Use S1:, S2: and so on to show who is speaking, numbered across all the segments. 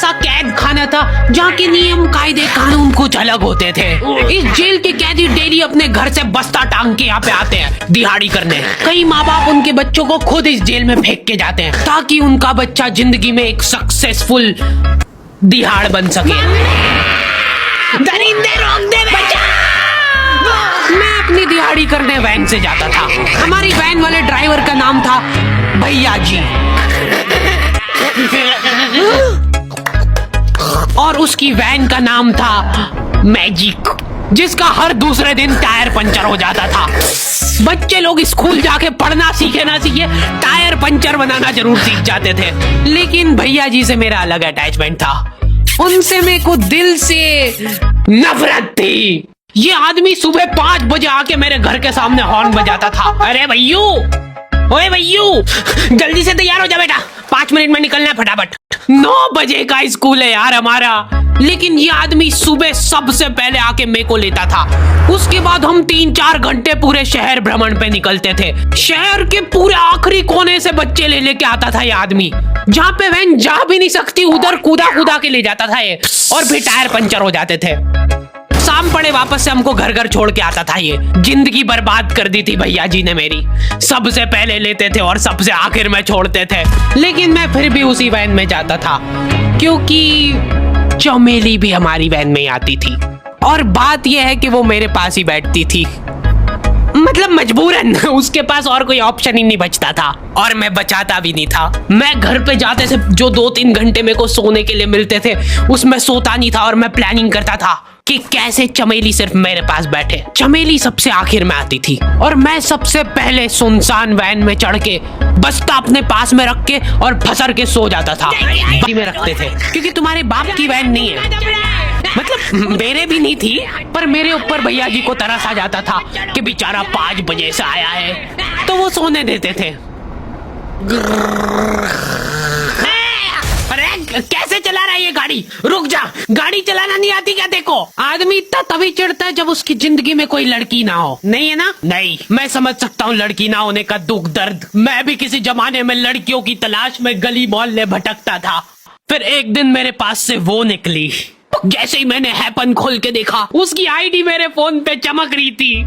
S1: ऐसा कैद खाना था जहाँ के नियम कायदे कानून कुछ अलग होते थे। इस जेल के कैदी डेली अपने घर से बस्ता टांग के यहाँ पे आते हैं दिहाड़ी करने। कई माँ बाप उनके बच्चों को खुद इस जेल में फेंक के जाते हैं ताकि उनका बच्चा जिंदगी में एक सक्सेसफुल दिहाड़ बन सके। दरिंदे रोक दे बच्चा। मैं अपनी दिहाड़ी करने वैन से जाता था। हमारी वैन वाले ड्राइवर का नाम था भैया जी और उसकी वैन का नाम था मैजिक, जिसका हर दूसरे दिन टायर पंचर हो जाता था। बच्चे लोग स्कूल जाके पढ़ना सीखे ना सीखे टायर पंचर बनाना जरूर सीख जाते थे। लेकिन भैया जी से मेरा अलग अटैचमेंट था। उनसे मेरे को दिल से नफरत थी। ये आदमी सुबह 5 बजे आके मेरे घर के सामने हॉर्न बजाता था। अरे भैयू, ओए भैयू, जल्दी से तैयार हो जा बेटा, 5 मिनट में निकलना है फटाफट। 9 बजे का स्कूल है यार हमारा। लेकिन ये आदमी सुबह सबसे पहले आके मेरे को लेता था। उसके बाद हम 3-4 घंटे पूरे शहर भ्रमण पे निकलते थे। शहर के पूरे आखिरी कोने से बच्चे ले लेके आता था ये आदमी। जहाँ पे वैन जा भी नहीं सकती उधर कूदा कूदा के ले जाता था ये, और फिर टायर पंचर हो जाते थे। शाम पड़े वापस से हमको घर घर छोड़ के आता था ये। जिंदगी बर्बाद कर दी थी भैया जी ने मेरी। सबसे पहले लेते थे और सबसे आखिर में छोड़ते थे। लेकिन मैं फिर भी उसी वैन में जाता था क्योंकि चमेली भी हमारी वैन में आती थी। और बात यह है कि वो मेरे पास ही बैठती थी, मतलब मजबूरन। उसके पास और कोई ऑप्शन ही नहीं बचता था और मैं बचाता भी नहीं था। मैं घर पे जाते से जो 2-3 घंटे मेरे को सोने के लिए मिलते थे उसमें सोता नहीं था और मैं प्लानिंग करता था कि कैसे चमेली सिर्फ मेरे पास बैठे। चमेली सबसे आखिर में आती थी और मैं सबसे पहले सुनसान वैन में चढ़ के बस्ता अपने पास में रख के और फसर के सो जाता था। में रखते थे क्योंकि तुम्हारे बाप की वैन नहीं है, मतलब मेरे भी नहीं थी, पर मेरे ऊपर भैया जी को तरस आ जाता था कि बेचारा 5 बजे से आया है, तो वो सोने देते थे। अरे कैसे चला रहा है ये गाड़ी? रुक जा, गाड़ी चलाना नहीं आती क्या? देखो, आदमी इतना तभी चिढ़ता है जब उसकी जिंदगी में कोई लड़की ना हो। नहीं है ना? नहीं, मैं समझ सकता हूँ लड़की ना होने का दुख दर्द। मैं भी किसी जमाने में लड़कियों की तलाश में गली मोहल्ले भटकता था। फिर एक दिन मेरे पास से वो निकली। जैसे ही मैंने हैपन खोल के देखा उसकी आईडी मेरे फोन पे चमक रही थी।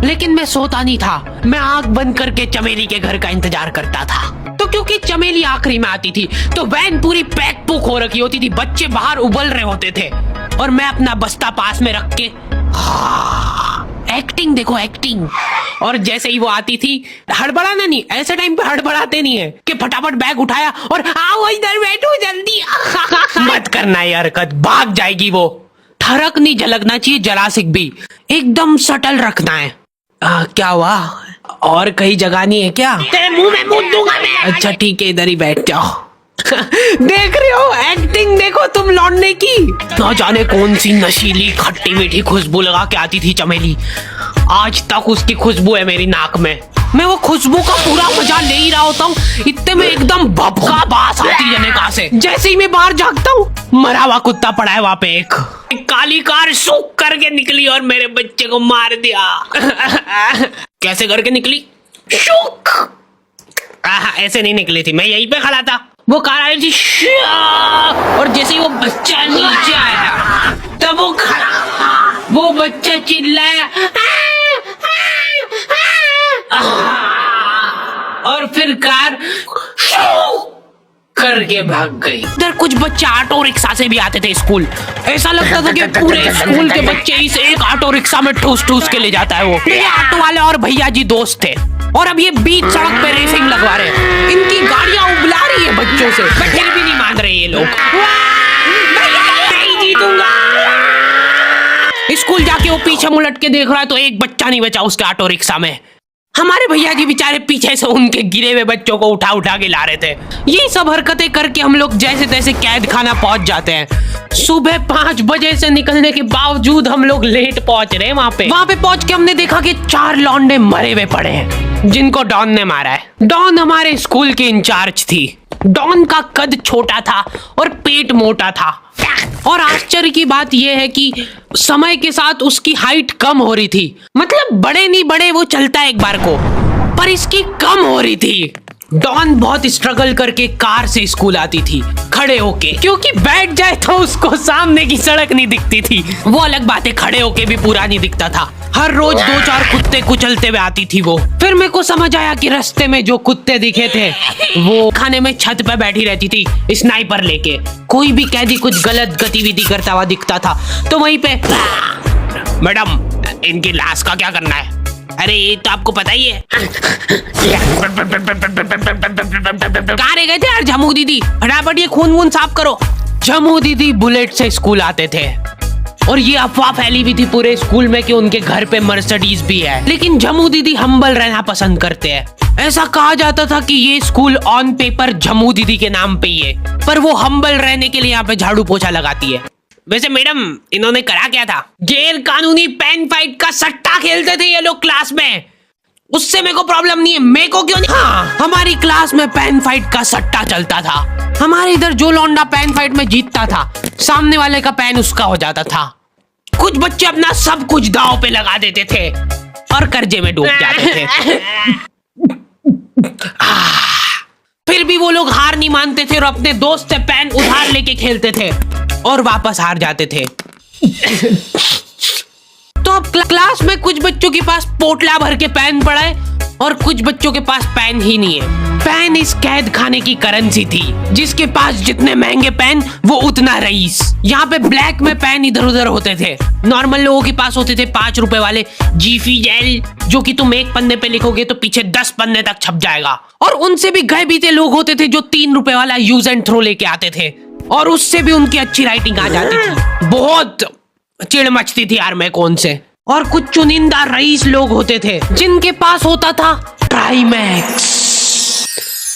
S1: लेकिन मैं सोता नहीं था, मैं आंख बंद करके चमेली के घर का इंतजार करता था। तो क्योंकि चमेली आखिरी में आती थी तो वैन पूरी पैक पुक हो रखी होती थी, बच्चे बाहर उबल रहे होते थे और मैं अपना बस्ता पास में रख के एक्टिंग, देखो एक्टिंग। और जैसे ही वो आती थी, हड़बड़ाना नहीं, ऐसे टाइम पे हड़बड़ाते नहीं है कि फटाफट बैग उठाया और आओ इधर बैठो जल्दी। मत करना ये हरकत, भाग जाएगी वो। ठरक नहीं झलकना चाहिए, जरासिक भी एकदम सटल रखना है। क्या हुआ? और कहीं जगह नहीं है क्या? तेरे मुंह में मुंह दूंगा मैं। अच्छा ठीक है, इधर ही बैठ जाओ। देख रहे हो एक्टिंग, देखो तुम लौटने की। ना जाने कौन सी नशीली खट्टी मीठी खुशबू लगा के आती थी चमेली। आज तक उसकी खुशबू है मेरी नाक में। मैं वो खुशबू का पूरा मजा ले ही रहा होता हूँ, इतने में एकदम भभका बास आती है जने कहा से। जैसे ही मैं बाहर झांकता हूँ, मरा हुआ कुत्ता पड़ा है वहाँ पे। एक काली कार सूख करके निकली और मेरे बच्चे को मार दिया। कैसे करके निकली? शूक। ऐसे नहीं निकली थी, मैं यहीं पे खड़ा था, वो कार आई थी और जैसे ही वो बच्चा नीचे आया तब वो खड़ा, वो बच्चा चिल्लाया और फिर कार करके भाग गई। इधर कुछ बच्चे ऑटो रिक्शा से भी आते थे स्कूल। ऐसा लगता था कि पूरे स्कूल के बच्चे इस एक ऑटो रिक्शा में ठूस ठूस के ले जाता है वो। ये ऑटो वाले और भैया जी दोस्त थे और अब ये बीच सड़क पे रेसिंग लगवा रहे हैं। इनकी गाड़ियां उबला रही है बच्चों से, फिर भी नहीं मान रहे ये लोग। नहीं जीतूंगा। स्कूल जाके वो पीछे मुलट के देख रहा है तो एक बच्चा नहीं बचा उसके ऑटो रिक्शा में। हमारे भैया जी बेचारे पीछे से उनके गिरे हुए बच्चों को उठा उठा के ला रहे थे। ये सब हरकतें करके हम लोग जैसे तैसे कैद खाना पहुंच जाते हैं। सुबह 5 बजे से निकलने के बावजूद हम लोग लेट पहुंच रहे हैं वहाँ पे पहुंच के हमने देखा कि 4 लौंडे मरे हुए पड़े हैं जिनको डॉन ने मारा है। डॉन हमारे स्कूल की इंचार्ज थी। डॉन का कद छोटा था और पेट मोटा था और आश्चर्य की बात यह है कि समय के साथ उसकी हाइट कम हो रही थी। मतलब बड़े नहीं बड़े वो चलता है एक बार को, पर इसकी कम हो रही थी। डॉन बहुत स्ट्रगल करके कार से स्कूल आती थी खड़े होके, क्योंकि बैठ जाए तो उसको सामने की सड़क नहीं दिखती थी। वो अलग बात है, खड़े होके भी पूरा नहीं दिखता था। हर रोज 2-4 कुत्ते कुचलते हुए आती थी वो। फिर मेरे को समझ आया कि रास्ते में जो कुत्ते दिखे थे वो खाने में छत पे बैठी रहती थी स्नाइपर लेके। कोई भी कैदी कुछ गलत गतिविधि करता हुआ दिखता था तो वहीं पे, मैडम इनकी लाश का क्या करना है? अरे ये तो आपको पता ही है। कहाँ रह गए थे यार झमू दीदी, फटाफट ये खून वून साफ करो। झमू दीदी बुलेट से स्कूल आते थे और ये अफवाह फैली हुई थी पूरे स्कूल में कि उनके घर पे मर्सिडीज भी है, लेकिन झमू दीदी हम्बल रहना पसंद करते हैं। ऐसा कहा जाता था कि ये स्कूल ऑन पेपर झमू दीदी के नाम पे ही है, पर वो हम्बल रहने के लिए यहाँ पे झाड़ू पोछा लगाती है। वैसे मैडम इन्होंने करा क्या था? गैर कानूनी पेन फाइट का सट्टा खेलते थे ये लोग क्लास में। उससे मेरे को प्रॉब्लम नहीं है, मेरे को क्यों नहीं? हाँ, हमारी क्लास में पेन फाइट का सट्टा चलता था। हमारे इधर जो लौंडा पेन फाइट में जीतता था सामने वाले का पेन उसका हो जाता था। कुछ बच्चे अपना सब कुछ दांव पे लगा देते थे और कर्जे में डूब जाते थे। फिर भी वो लोग हार नहीं मानते थे और अपने दोस्त से पेन उधार लेके खेलते थे और वापस हार जाते थे। तो अब क्लास में कुछ बच्चों के पास पोटला भर के पेन पड़ा है और कुछ बच्चों के पास पेन ही नहीं है। पेन इस कैद खाने की करेंसी थी, जिसके पास जितने महंगे पेन वो उतना रईस। यहाँ पे ब्लैक में पेन इधर उधर होते थे। नॉर्मल लोगों के पास होते थे 5 रुपए वाले जीफी जेल, जो कि तुम एक पन्ने पे लिखोगे तो पीछे 10 पन्ने तक छप जाएगा। और उनसे भी गए बीते लोग होते थे जो 3 रुपए वाला यूज एंड थ्रो लेके आते थे और उससे भी उनकी अच्छी राइटिंग आ जाती थी। बहुत चिढ़ मचती थी यार मैं कौन से। और कुछ चुनिंदा रईस लोग होते थे जिनके पास होता था ट्राईमैक्स।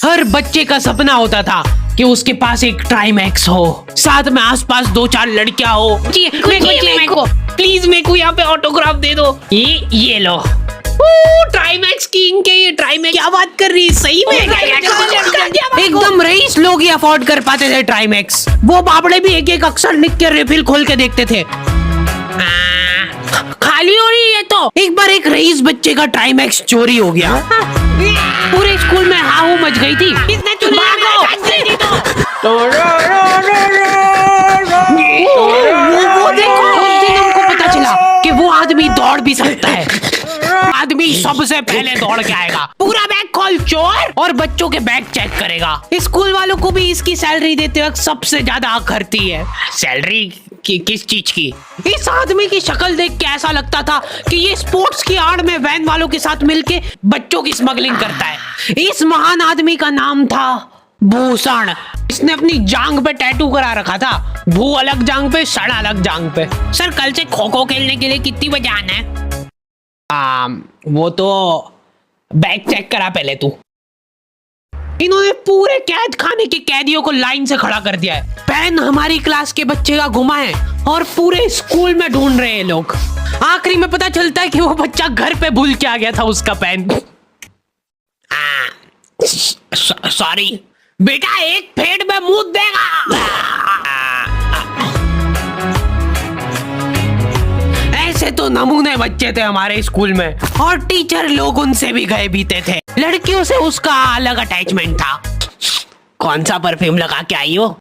S1: हर बच्चे का सपना होता था कि उसके पास एक ट्राईमैक्स हो, साथ में आसपास 2-4 लड़कियां हो। मेरे को प्लीज मेरे को यहाँ पे ऑटोग्राफ दे दो। ये लो ट्राईमैक्स किंग के, ये ट्राईमैक्स क्या बात कर रही है? सही में एकदम रईस लोग ही अफोर्ड कर पाते थे ट्राईमैक्स। वो बाबड़े भी एक एक अक्षर लिख के रिफिल खोल के देखते थे। खाली हो रही है तो एक बार एक रईस बच्चे का ट्राईमैक्स चोरी हो गया। पूरे स्कूल में हाहू मच गई थी। किसने चुरा वो देखो, उस दिन हमको पता चला कि वो आदमी दौड़ भी सकता है। आदमी सबसे पहले दौड़ के आएगा, पूरा बैग खोल चोर, और बच्चों के बैग चेक करेगा। स्कूल वालों को भी इसकी सैलरी देते वक्त सबसे ज्यादा आग खरती है। सैलरी किस चीज की? इस आदमी की शक्ल देख के ऐसा लगता था कि ये स्पोर्ट्स की आड़ में वैन वालों के साथ मिलके बच्चों की स्मगलिंग करता है। इस महान आदमी का नाम था भूषण। इसने अपनी जांग पे टैटू करा रखा था, भू अलग जांग पे, सड़ अलग जांग पे। सर कल से खो खो खेलने के लिए कितनी बजे आना है? वो तो बैग चेक करा पहले तू। इन्होंने पूरे कैद खाने के कैदियों को लाइन से खड़ा कर दिया है। पेन हमारी क्लास के बच्चे का गुमा है और पूरे स्कूल में ढूंढ रहे हैं लोग। आखिरी में पता चलता है कि वो बच्चा घर पे भूल के आ गया था उसका पेन। सॉरी बेटा, एक फेट में मुंह देगा। ऐसे तो नमूने बच्चे थे हमारे स्कूल में और टीचर लोग उनसे भी गए बीते थे। लड़कियों से उसका अलग अटैचमेंट था। कौन सा परफ्यूम लगा के आई हो?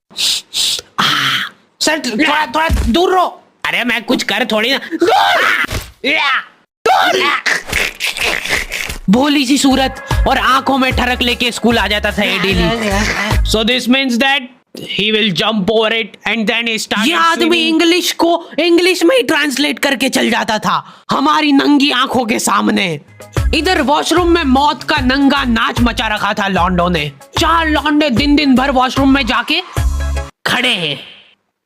S1: सर थोड़ा दूर रहो। अरे मैं कुछ कर थोड़ी ना। भोली सी सूरत और आंखों में ठरक लेके स्कूल आ जाता था ये daily. So this means that he will jump over it and then he started. ये आदमी इंग्लिश को इंग्लिश में ही ट्रांसलेट करके चल जाता था हमारी नंगी आंखों के सामने। इधर वॉशरूम में मौत का नंगा नाच मचा रखा था लौंडों ने। 4 लौंडे दिन भर वॉशरूम में जाके खड़े हैं,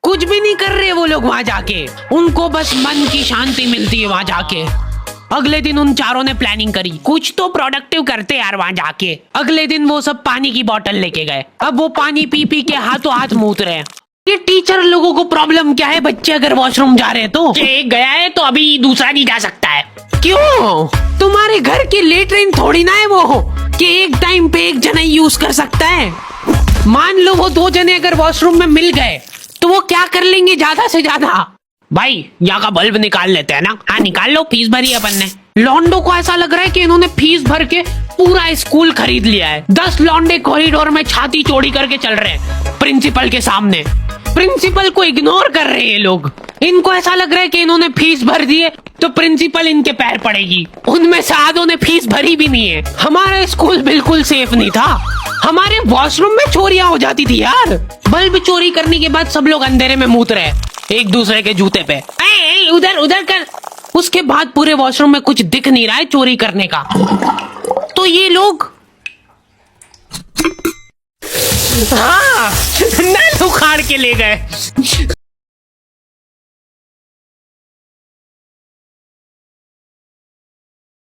S1: कुछ भी नहीं कर रहे वो लोग वहां जाके। उनको बस मन की शांति मिलती है वहां जाके। अगले दिन उन चारों ने प्लानिंग करी, कुछ तो प्रोडक्टिव करते यार वहां जाके। अगले दिन वो सब पानी की बोतल लेके गए। अब वो पानी पी पी के हाथों हाथ मूत रहे हैं। ये टीचर लोगों को प्रॉब्लम क्या है? बच्चे अगर वॉशरूम जा रहे हैं तो एक गया है तो अभी दूसरा नहीं जा सकता है। क्यों? तुम्हारे घर की लेटरिन थोड़ी ना है वो कि एक टाइम पे एक जना यूज कर सकता है। मान लो वो 2 जने अगर वॉशरूम में मिल गए तो वो क्या कर लेंगे ज्यादा से ज्यादा? भाई यहाँ का बल्ब निकाल लेते हैं ना। हाँ निकाल लो, फीस भरी अपन ने। लॉन्डो को ऐसा लग रहा है कि इन्होंने फीस भर के पूरा स्कूल खरीद लिया है। 10 लौंडे कॉरिडोर में छाती चौड़ी करके चल रहे हैं प्रिंसिपल के सामने। प्रिंसिपल को इग्नोर कर रहे हैं ये लोग। इनको ऐसा लग रहा है कि इन्होंने फीस भर दी है तो प्रिंसिपल इनके पैर पड़ेगी। उनमें से आधों ने फीस भरी भी नहीं है। हमारा स्कूल बिल्कुल सेफ नहीं था। हमारे वॉशरूम में चोरियां हो जाती थी यार। बल्ब चोरी करने के बाद सब लोग अंधेरे में मूत रहे एक दूसरे के जूते पे। उधर उधर कर। उसके बाद पूरे वॉशरूम में कुछ दिख नहीं रहा है चोरी करने का, तो ये लोग हाँ नल उखाड़ के ले गए।